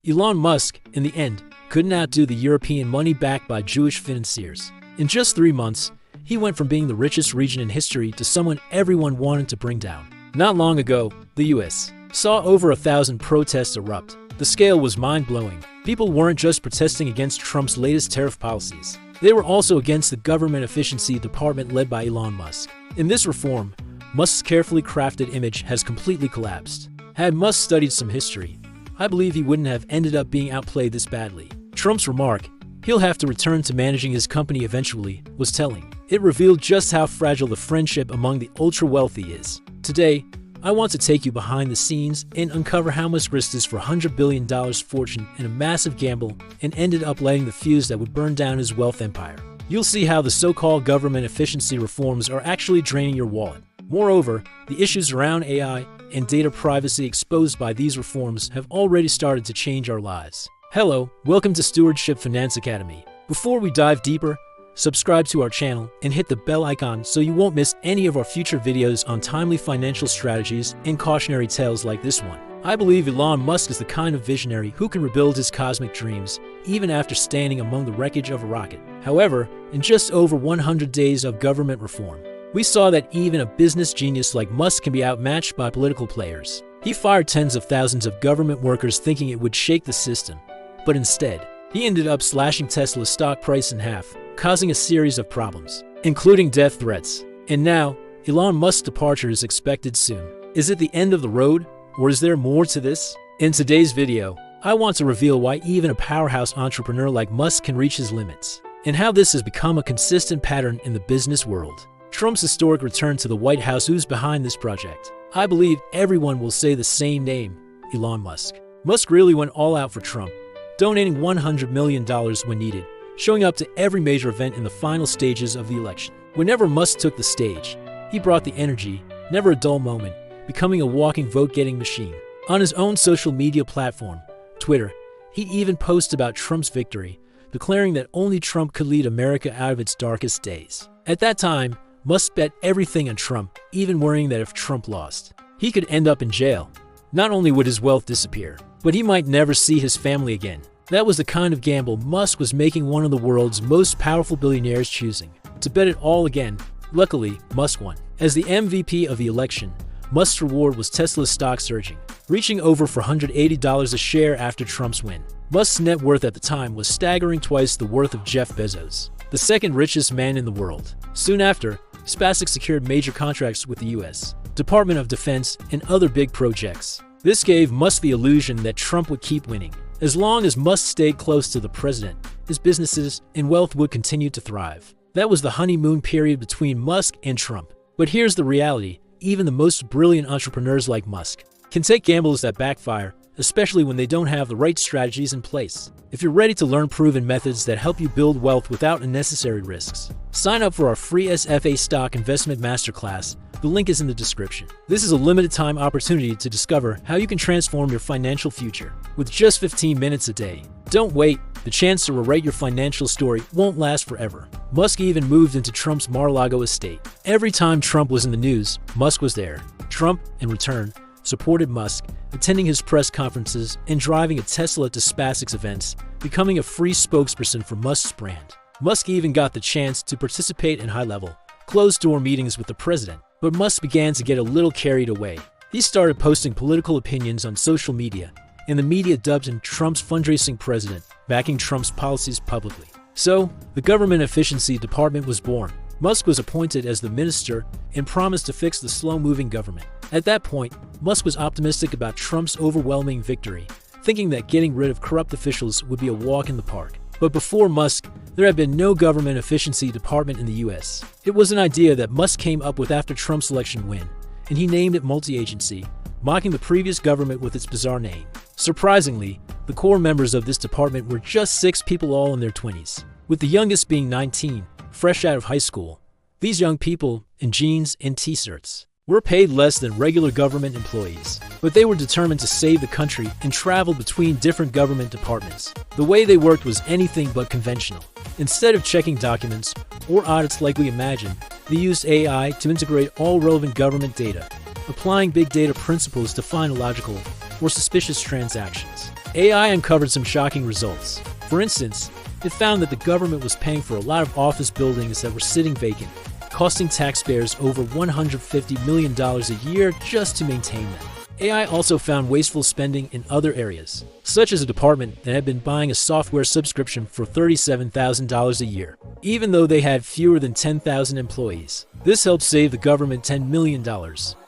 Elon Musk, in the end, couldn't outdo the European money backed by Jewish financiers. In just 3 months, he went from being the richest region in history to someone everyone wanted to bring down. Not long ago, the US saw over 1,000 protests erupt. The scale was mind-blowing. People weren't just protesting against Trump's latest tariff policies. They were also against the government efficiency department led by Elon Musk. In this reform, Musk's carefully crafted image has completely collapsed. Had Musk studied some history, I believe he wouldn't have ended up being outplayed this badly. Trump's remark, "He'll have to return to managing his company eventually," was telling. It revealed just how fragile the friendship among the ultra-wealthy is. Today, I want to take you behind the scenes and uncover how Musk risked his $400 billion fortune in a massive gamble and ended up lighting the fuse that would burn down his wealth empire. You'll see how the so-called government efficiency reforms are actually draining your wallet. Moreover, the issues around AI and data privacy exposed by these reforms have already started to change our lives. Hello, welcome to Stewardship Finance Academy. Before we dive deeper, subscribe to our channel and hit the bell icon so you won't miss any of our future videos on timely financial strategies and cautionary tales like this one. I believe Elon Musk is the kind of visionary who can rebuild his cosmic dreams even after standing among the wreckage of a rocket. However, in just over 100 days of government reform, we saw that even a business genius like Musk can be outmatched by political players. He fired tens of thousands of government workers thinking it would shake the system, but instead, he ended up slashing Tesla's stock price in half, causing a series of problems, including death threats. And now, Elon Musk's departure is expected soon. Is it the end of the road, or is there more to this? In today's video, I want to reveal why even a powerhouse entrepreneur like Musk can reach his limits, and how this has become a consistent pattern in the business world. Trump's historic return to the White House, who's behind this project? I believe everyone will say the same name, Elon Musk. Musk really went all out for Trump, donating $100 million when needed, showing up to every major event in the final stages of the election. Whenever Musk took the stage, he brought the energy, never a dull moment, becoming a walking vote-getting machine. On his own social media platform, Twitter, he even posted about Trump's victory, declaring that only Trump could lead America out of its darkest days. At that time, Musk bet everything on Trump, even worrying that if Trump lost, he could end up in jail. Not only would his wealth disappear, but he might never see his family again. That was the kind of gamble Musk was making one of the world's most powerful billionaires choosing. To bet it all again, luckily, Musk won. As the MVP of the election, Musk's reward was Tesla's stock surging, reaching over $480 a share after Trump's win. Musk's net worth at the time was staggering twice the worth of Jeff Bezos, the second richest man in the world. Soon after, SpaceX secured major contracts with the US Department of Defense and other big projects. This gave Musk the illusion that Trump would keep winning. As long as Musk stayed close to the president, his businesses and wealth would continue to thrive. That was the honeymoon period between Musk and Trump. But here's the reality: even the most brilliant entrepreneurs like Musk can take gambles that backfire, especially when they don't have the right strategies in place. If you're ready to learn proven methods that help you build wealth without unnecessary risks, sign up for our free SFA Stock Investment Masterclass. The link is in the description. This is a limited-time opportunity to discover how you can transform your financial future with just 15 minutes a day. Don't wait. The chance to rewrite your financial story won't last forever. Musk even moved into Trump's Mar-a-Lago estate. Every time Trump was in the news, Musk was there. Trump, in return, supported Musk, attending his press conferences and driving a Tesla to SpaceX events, becoming a free spokesperson for Musk's brand. Musk even got the chance to participate in high-level, closed-door meetings with the president. But Musk began to get a little carried away. He started posting political opinions on social media, and the media dubbed him Trump's fundraising president, backing Trump's policies publicly. So, the government efficiency department was born. Musk was appointed as the minister and promised to fix the slow-moving government. At that point, Musk was optimistic about Trump's overwhelming victory, thinking that getting rid of corrupt officials would be a walk in the park. But before Musk, there had been no government efficiency department in the US. It was an idea that Musk came up with after Trump's election win, and he named it multi-agency, mocking the previous government with its bizarre name. Surprisingly, the core members of this department were just 6 people, all in their 20s, with the youngest being 19, fresh out of high school. These young people, in jeans and t-shirts, were paid less than regular government employees, but they were determined to save the country and traveled between different government departments. The way they worked was anything but conventional. Instead of checking documents or audits like we imagine, they used AI to integrate all relevant government data, applying big data principles to find illogical or suspicious transactions. AI uncovered some shocking results. For instance, it found that the government was paying for a lot of office buildings that were sitting vacant, costing taxpayers over $150 million a year just to maintain them. AI also found wasteful spending in other areas, such as a department that had been buying a software subscription for $37,000 a year, even though they had fewer than 10,000 employees. This helped save the government $10 million.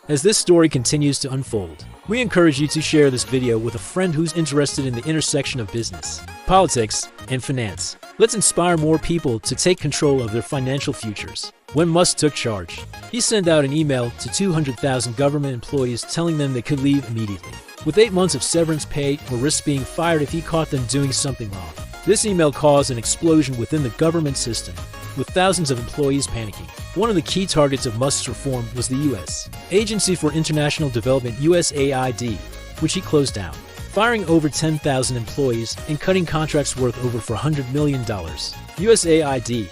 As this story continues to unfold, we encourage you to share this video with a friend who's interested in the intersection of business, politics, and finance. Let's inspire more people to take control of their financial futures. When Musk took charge, he sent out an email to 200,000 government employees telling them they could leave immediately, with 8 months of severance pay or risk being fired if he caught them doing something wrong. This email caused an explosion within the government system, with thousands of employees panicking. One of the key targets of Musk's reform was the U.S. Agency for International Development USAID, which he closed down, firing over 10,000 employees and cutting contracts worth over $400 million. USAID,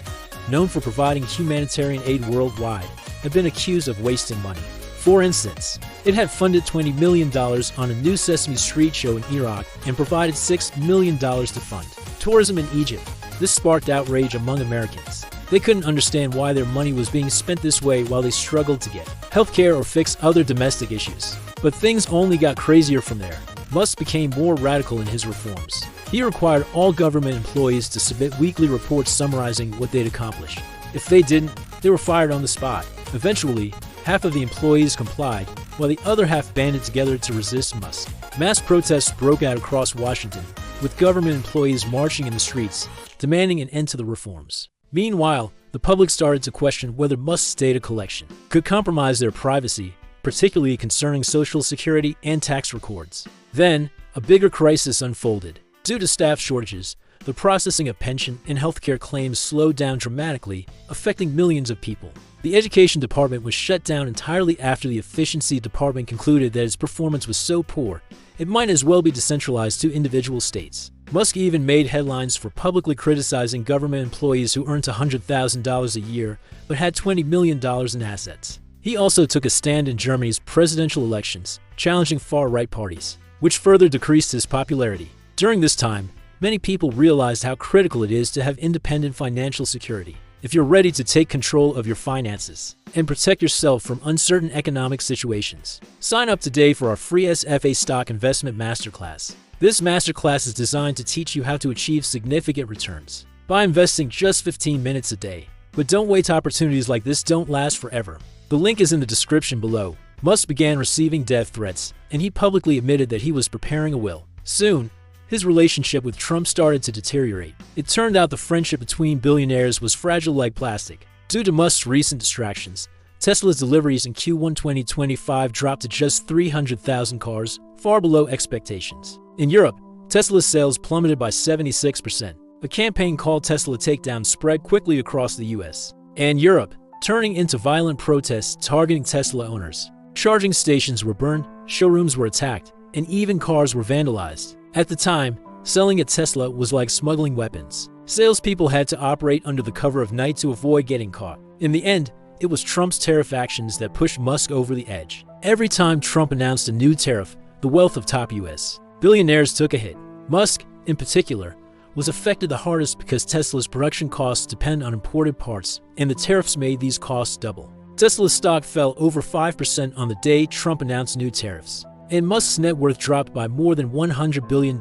known for providing humanitarian aid worldwide, have been accused of wasting money. For instance, it had funded $20 million on a new Sesame Street show in Iraq and provided $6 million to fund tourism in Egypt. This sparked outrage among Americans. They couldn't understand why their money was being spent this way while they struggled to get healthcare or fix other domestic issues. But things only got crazier from there. Musk became more radical in his reforms. He required all government employees to submit weekly reports summarizing what they'd accomplished. If they didn't, they were fired on the spot. Eventually, half of the employees complied, while the other half banded together to resist Musk. Mass protests broke out across Washington, with government employees marching in the streets, demanding an end to the reforms. Meanwhile, the public started to question whether Musk's data collection could compromise their privacy, particularly concerning Social Security and tax records. Then, a bigger crisis unfolded. Due to staff shortages, the processing of pension and healthcare claims slowed down dramatically, affecting millions of people. The Education Department was shut down entirely after the Efficiency Department concluded that its performance was so poor, it might as well be decentralized to individual states. Musk even made headlines for publicly criticizing government employees who earned $100,000 a year but had $20 million in assets. He also took a stand in Germany's presidential elections, challenging far-right parties, which further decreased his popularity. During this time, many people realized how critical it is to have independent financial security if you're ready to take control of your finances and protect yourself from uncertain economic situations. Sign up today for our free SFA Stock Investment Masterclass. This masterclass is designed to teach you how to achieve significant returns by investing just 15 minutes a day. But don't wait, opportunities like this don't last forever. The link is in the description below. Musk began receiving death threats, and he publicly admitted that he was preparing a will. Soon, his relationship with Trump started to deteriorate. It turned out the friendship between billionaires was fragile like plastic. Due to Musk's recent distractions, Tesla's deliveries in Q1 2025 dropped to just 300,000 cars, far below expectations. In Europe, Tesla's sales plummeted by 76%. A campaign called Tesla Takedown spread quickly across the US and Europe, turning into violent protests targeting Tesla owners. Charging stations were burned, showrooms were attacked, and even cars were vandalized. At the time, selling a Tesla was like smuggling weapons. Salespeople had to operate under the cover of night to avoid getting caught. In the end, it was Trump's tariff actions that pushed Musk over the edge. Every time Trump announced a new tariff, the wealth of top US billionaires took a hit. Musk, in particular, was affected the hardest because Tesla's production costs depend on imported parts, and the tariffs made these costs double. Tesla's stock fell over 5% on the day Trump announced new tariffs, and Musk's net worth dropped by more than $100 billion.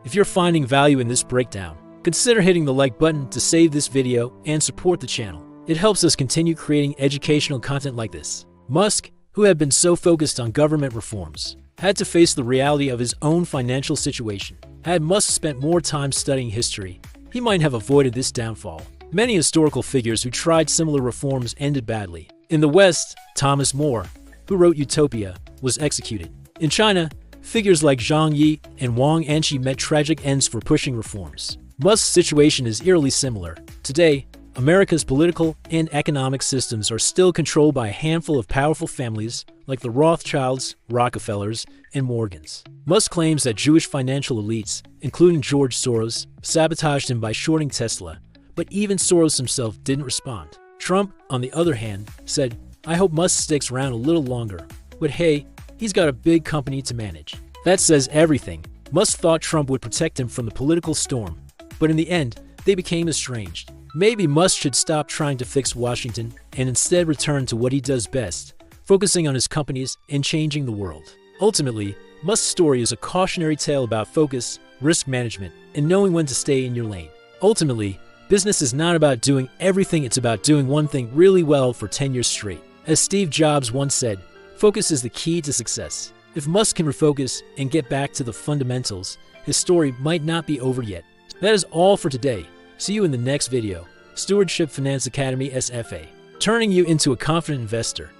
If you're finding value in this breakdown, consider hitting the like button to save this video and support the channel. It helps us continue creating educational content like this. Musk, who had been so focused on government reforms, had to face the reality of his own financial situation. Had Musk spent more time studying history, he might have avoided this downfall. Many historical figures who tried similar reforms ended badly. In the West, Thomas More, who wrote Utopia, was executed. In China, figures like Zhang Yi and Wang Anqi met tragic ends for pushing reforms. Musk's situation is eerily similar. Today, America's political and economic systems are still controlled by a handful of powerful families like the Rothschilds, Rockefellers, and Morgans. Musk claims that Jewish financial elites, including George Soros, sabotaged him by shorting Tesla, but even Soros himself didn't respond. Trump, on the other hand, said, "I hope Musk sticks around a little longer, but hey, he's got a big company to manage." That says everything. Musk thought Trump would protect him from the political storm, but in the end, they became estranged. Maybe Musk should stop trying to fix Washington and instead return to what he does best, focusing on his companies and changing the world. Ultimately, Musk's story is a cautionary tale about focus, risk management, and knowing when to stay in your lane. Ultimately, business is not about doing everything, it's about doing one thing really well for 10 years straight. As Steve Jobs once said, focus is the key to success. If Musk can refocus and get back to the fundamentals, his story might not be over yet. That is all for today. See you in the next video. Stewardship Finance Academy SFA, turning you into a confident investor.